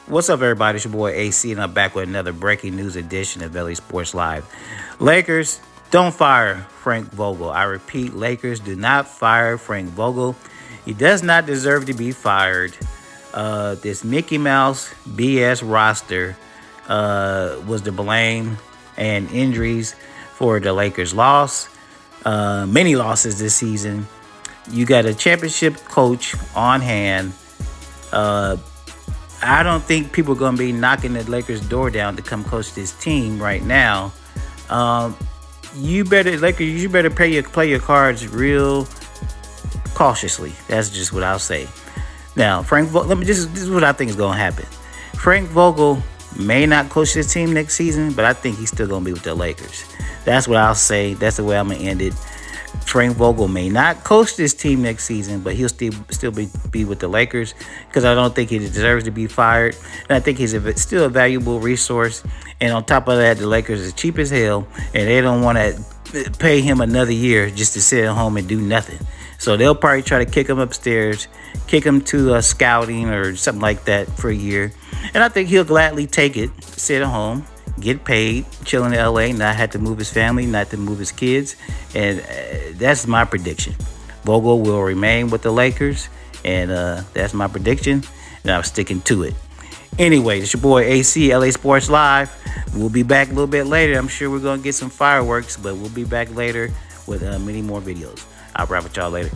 What's up, everybody? It's your boy AC, and I'm back with another breaking news edition of LA Sports Live. Lakers don't fire Frank Vogel. I repeat, Lakers do not fire Frank Vogel. He does not deserve to be fired. This Mickey Mouse BS roster was to blame, and injuries for the Lakers' loss. Many losses this season. You got a championship coach on hand. I don't think people are going to be knocking the Lakers' door down to come coach this team right now. You better play your cards real cautiously. That's just what I'll say. Now, this is what I think is going to happen. Frank Vogel may not coach this team next season, but I think he's still going to be with the Lakers. That's what I'll say. That's the way I'm going to end it. Frank Vogel may not coach this team next season, but he'll still be with the Lakers because I don't think he deserves to be fired. And I think he's still a valuable resource. And on top of that, the Lakers are cheap as hell, and they don't want to pay him another year just to sit at home and do nothing. So they'll probably try to kick him upstairs, kick him to scouting or something like that for a year. And I think he'll gladly take it, sit at home, get paid, chill in LA, not have to move his family, not to move his kids. And that's my prediction. Vogel will remain with the Lakers, and that's my prediction, and I'm sticking to it. Anyway, it's your boy AC, LA Sports Live. We'll be back a little bit later. I'm sure we're going to get some fireworks, but we'll be back later with many more videos. I'll wrap with y'all later.